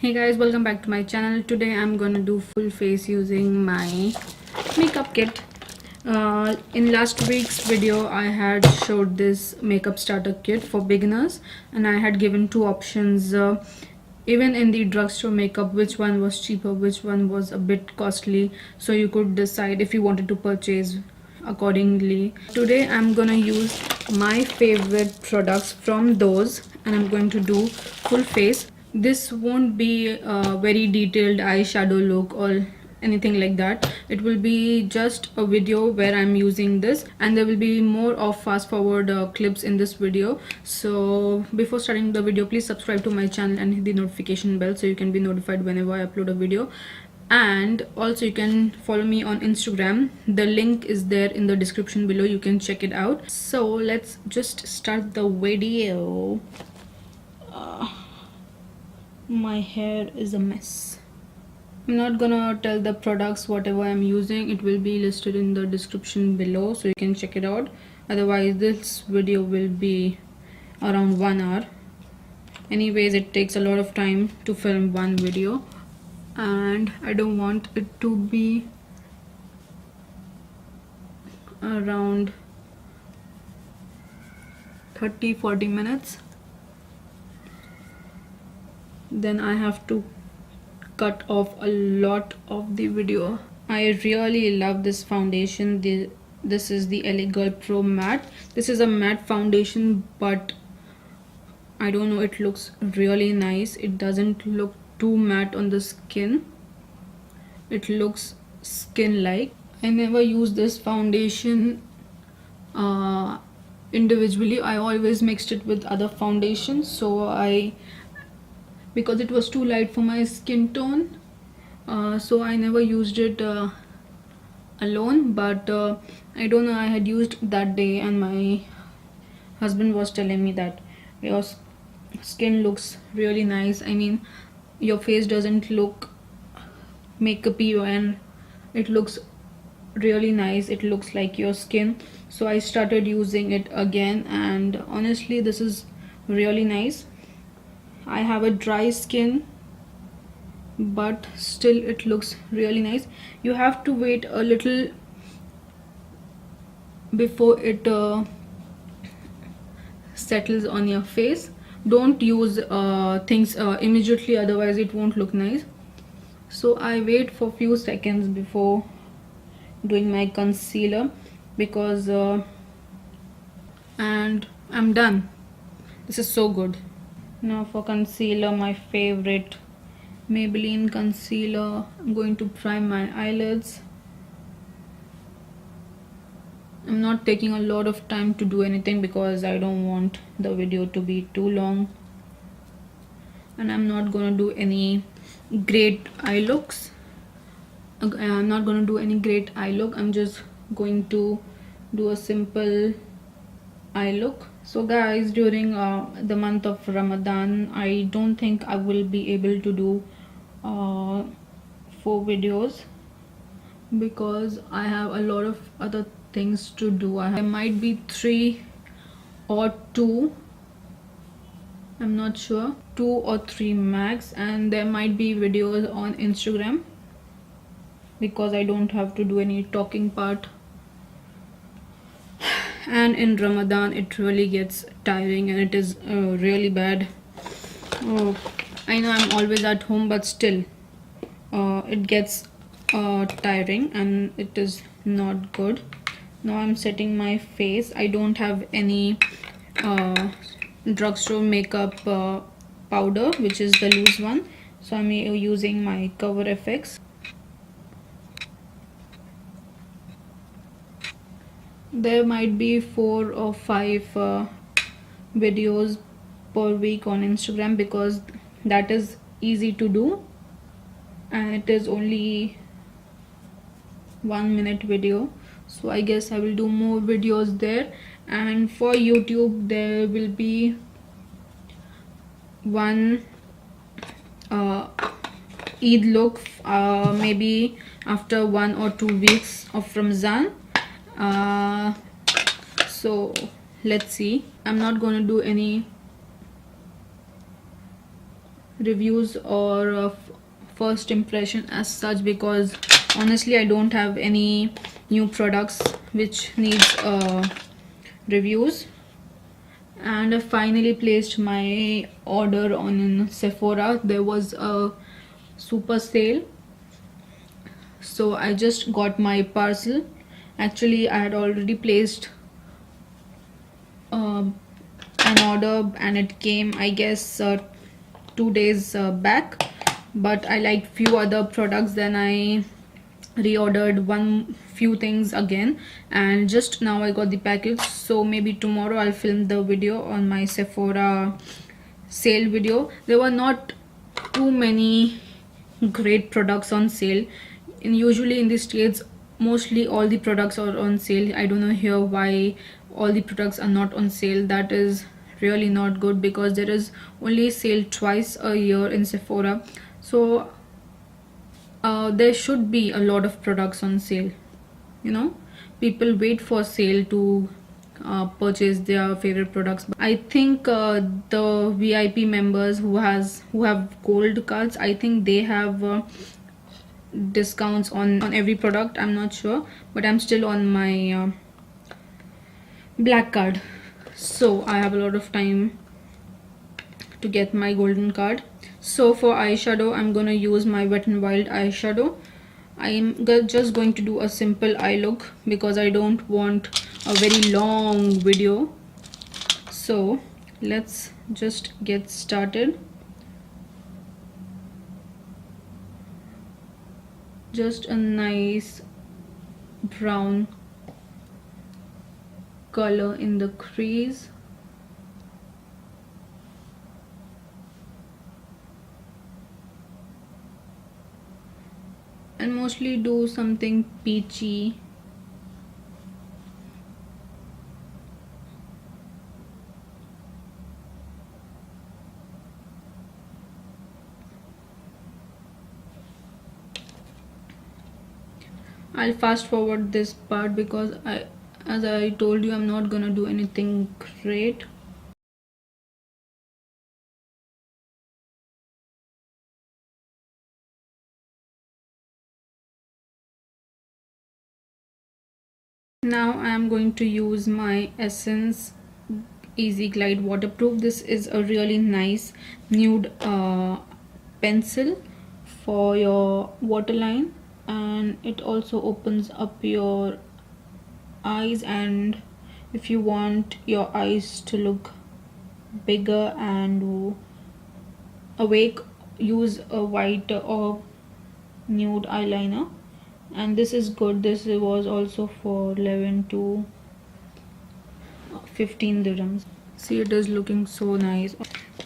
Hey guys, welcome back to my channel. Today I'm gonna do full face using my makeup kit. In last week's video I had showed this makeup starter kit for beginners, and I had given two options, even in the drugstore makeup, which one was cheaper, which one was a bit costly, so you could decide if you wanted to purchase accordingly. Today I'm gonna use my favorite products from those, and I'm going to do full face. This won't be a very detailed eyeshadow look or anything like that. It will be just a video where I'm using this, and there will be more of fast forward clips in this video. So before starting the video, please subscribe to my channel and hit the notification bell so you can be notified whenever I upload a video. And also you can follow me on Instagram. The link is there in the description below, you can check it out. So let's just start the video. My hair is a mess. I'm not gonna tell the products whatever I'm using. It will be listed in the description below so you can check it out. Otherwise this video will be around 1 hour. Anyways, it takes a lot of time to film one video, and I don't want it to be around 30-40 minutes. Then I have to cut off a lot of the video. I really love this foundation. This is the LA Girl Pro Matte. This is a matte foundation, but I don't know, it looks really nice. It doesn't look too matte on the skin. It looks skin-like. I never use this foundation individually. I always mixed it with other foundations, so because it was too light for my skin tone, so I never used it alone. But I don't know, I had used that day and my husband was telling me that your skin looks really nice. I mean, your face doesn't look makeupy and it looks really nice. It looks like your skin. So I started using it again, and honestly this is really nice. I have a dry skin, but still it looks really nice. You have to wait a little before it settles on your face. Don't use things immediately, otherwise it won't look nice. So I wait for few seconds before doing my concealer, because and I'm done. This is so good. Now for concealer, my favorite Maybelline concealer. I'm going to prime my eyelids. I'm not taking a lot of time to do anything because I don't want the video to be too long, and I'm not gonna do any great eye looks. I'm not gonna do any great eye look. I'm just going to do a simple eye look. So guys, during the month of Ramadan, I don't think I will be able to do 4 videos because I have a lot of other things to do. There might be 3 or 2, I'm not sure, 2 or 3 max, and there might be videos on Instagram because I don't have to do any talking part. And in Ramadan it really gets tiring, and it is really bad. I know I'm always at home, but still it gets tiring and it is not good. Now I'm setting my face. I don't have any drugstore makeup powder, which is the loose one, so I'm using my Coverfx. There might be 4 or 5 videos per week on Instagram because that is easy to do, and it is only 1 minute video. So I guess I will do more videos there. And for YouTube there will be one Eid look, maybe after 1 or 2 weeks of Ramzan. So let's see. I'm not gonna do any reviews or first impression as such, because honestly I don't have any new products which needs reviews. And I finally placed my order on Sephora. There was a super sale, so I just got my parcel. Actually I had already placed an order and it came, I guess, 2 days back, but I liked few other products, then I reordered few things again, and just now I got the package. So maybe tomorrow I'll film the video on my Sephora sale video. There were not too many great products on sale, and usually in the States mostly all the products are on sale. I don't know here why all the products are not on sale. That is really not good, because there is only sale twice a year in Sephora. So there should be a lot of products on sale, you know. People wait for sale to purchase their favorite products. I think the VIP members who have gold cards, I think they have discounts on every product. I'm not sure, but I'm still on my black card, so I have a lot of time to get my golden card. So for eyeshadow, I'm gonna use my Wet n Wild eyeshadow. I'm just going to do a simple eye look because I don't want a very long video. So let's just get started. Just a nice brown color in the crease. And mostly do something peachy. I'll fast forward this part because as I told you, I'm not gonna do anything great. Now I am going to use my Essence Easy Glide Waterproof. This is a really nice nude pencil for your waterline, and it also opens up your eyes, and if you want your eyes to look bigger and awake, use a white or nude eyeliner. And this is good. This was also for 11 to 15 dirhams. See, it is looking so nice.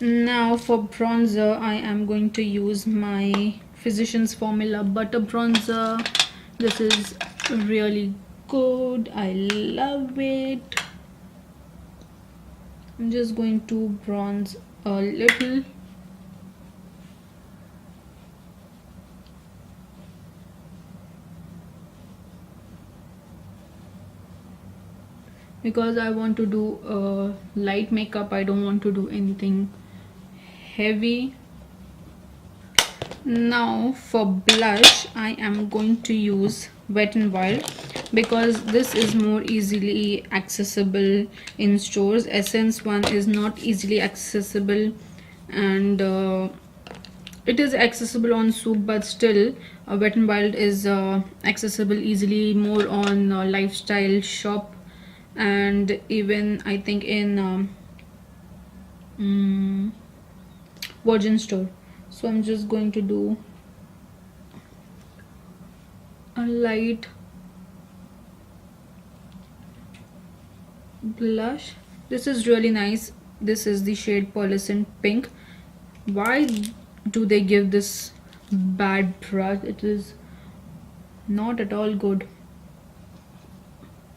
Now for bronzer, I am going to use my Physicians Formula Butter Bronzer. This is really good. I love it. I'm just going to bronze a little. Because I want to do light makeup, I don't want to do anything heavy. Now for blush, I am going to use Wet n Wild because this is more easily accessible in stores. Essence one is not easily accessible, and it is accessible on Soup, but still Wet n Wild is accessible easily more on lifestyle shop, and even I think in Virgin store. So I'm just going to do a light blush. This is really nice. This is the shade Pearlescent Pink. Why do they give this bad brush? It is not at all good.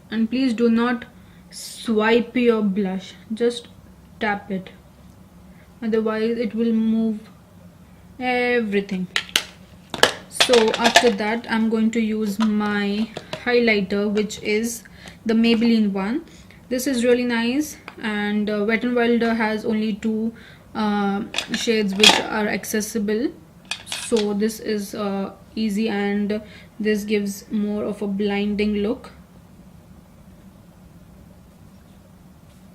And please do not swipe your blush, just tap it, otherwise it will move everything. So after that, I'm going to use my highlighter, which is the Maybelline one. This is really nice, and Wet n Wild has only two shades which are accessible. So this is easy, and this gives more of a blinding look.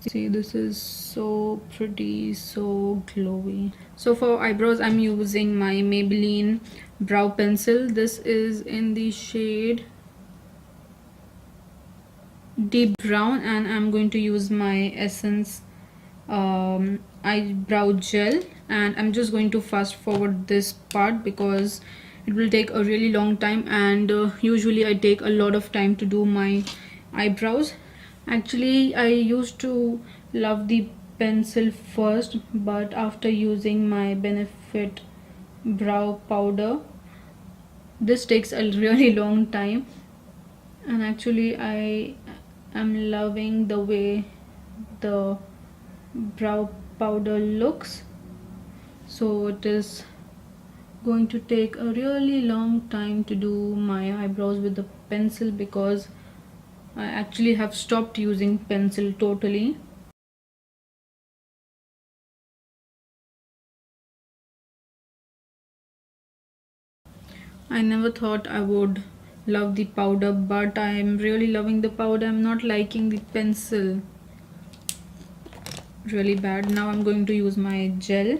See, this is so pretty, so glowy. So for eyebrows, I'm using my Maybelline brow pencil. This is in the shade deep brown, and I'm going to use my Essence eyebrow gel, and I'm just going to fast forward this part because it will take a really long time, and usually I take a lot of time to do my eyebrows. Actually, I used to love the pencil first, but after using my Benefit brow powder, this takes a really long time, and actually I am loving the way the brow powder looks. So it is going to take a really long time to do my eyebrows with the pencil because I actually have stopped using pencil totally. I never thought I would love the powder, but I am really loving the powder. I'm not liking the pencil really bad. Now I'm going to use my gel.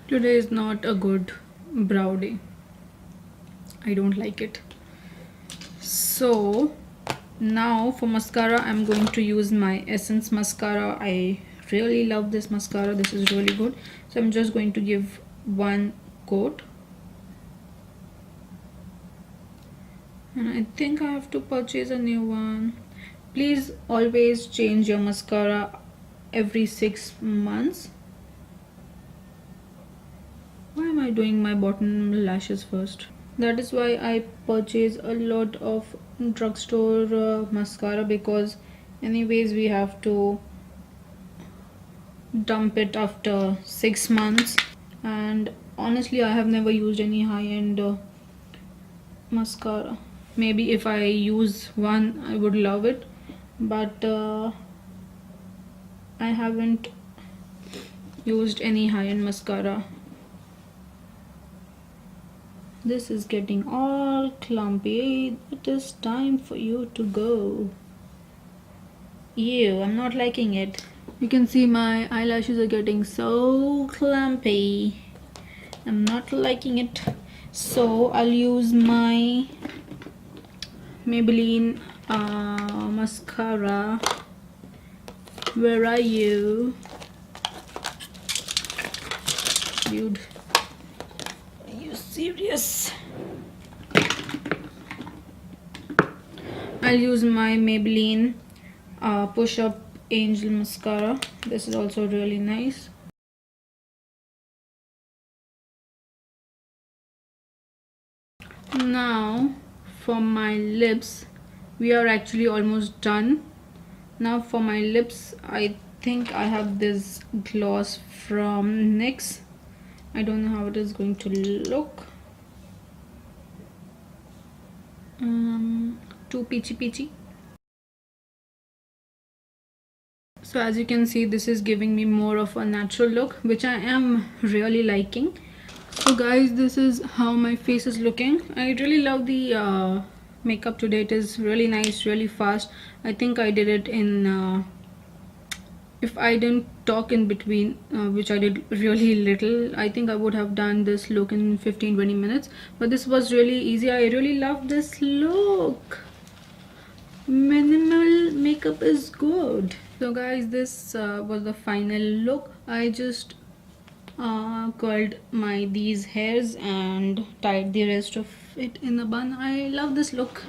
Today is not a good brow day. I don't like it. So now for mascara, I'm going to use my Essence mascara. I really love this mascara. This is really good. So I'm just going to give one coat, and I think I have to purchase a new one. Please always change your mascara every 6 months. Why am I doing my bottom lashes first? That is why I purchase a lot of drugstore mascara, because anyways we have to dump it after 6 months. And honestly, I have never used any high-end mascara. Maybe if I use one, I would love it, but I haven't used any high-end mascara. This is getting all clumpy. It is time for you to go. Ew, I'm not liking it. You can see my eyelashes are getting so clumpy. I'm not liking it. So I'll use my Maybelline mascara. Where are you? Dude, are you serious? I'll use my Maybelline Push Up Angel mascara. This is also really nice. Now for my lips, we are actually almost done. Now for my lips, I think I have this gloss from NYX. I don't know how it is going to look. Too peachy. So as you can see, this is giving me more of a natural look, which I am really liking. So guys, this is how my face is looking. I really love the makeup today. It is really nice, really fast. I think I did it in if I didn't talk in between, which I did really little, I think I would have done this look in 15-20 minutes, but this was really easy. I really love this look. Minimal makeup is good. So guys, this was the final look. I just curled these hairs and tied the rest of it in a bun. I love this look,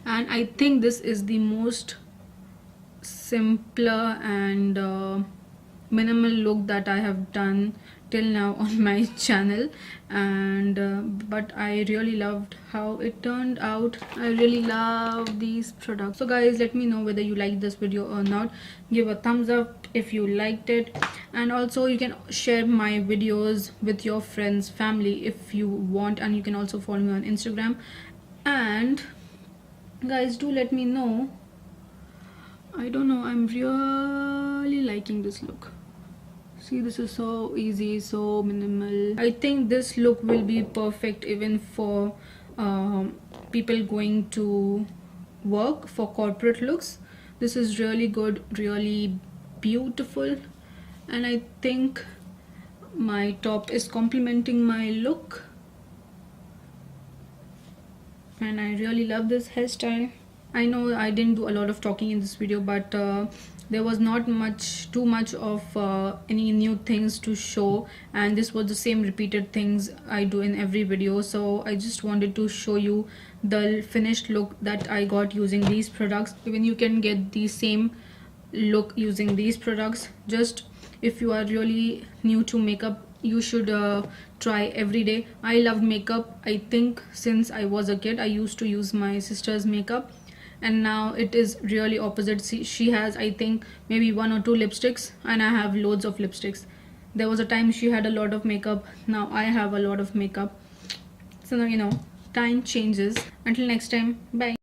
and I think this is the most simpler and minimal look that I have done till now on my channel, and but I really loved how it turned out. I really love these products. So guys, let me know whether you like this video or not. Give a thumbs up if you liked it, and also you can share my videos with your friends, family if you want, and you can also follow me on Instagram. And Guys, do let me know. I don't know, I'm really liking this look. See, this is so easy, so minimal. I think this look will be perfect even for people going to work, for corporate looks. This is really good, really beautiful, and I think my top is complementing my look, and I really love this hairstyle. I know I didn't do a lot of talking in this video, but there was not too much of any new things to show, and this was the same repeated things I do in every video. So I just wanted to show you the finished look that I got using these products. Even you can get the same look using these products. Just if you are really new to makeup, you should try every day. I loved makeup. I think since I was a kid I used to use my sister's makeup, and now it is really opposite. She has, I think, maybe 1 or 2 lipsticks, and I have loads of lipsticks. There was a time she had a lot of makeup, now I have a lot of makeup. So now, time changes. Until next time, bye.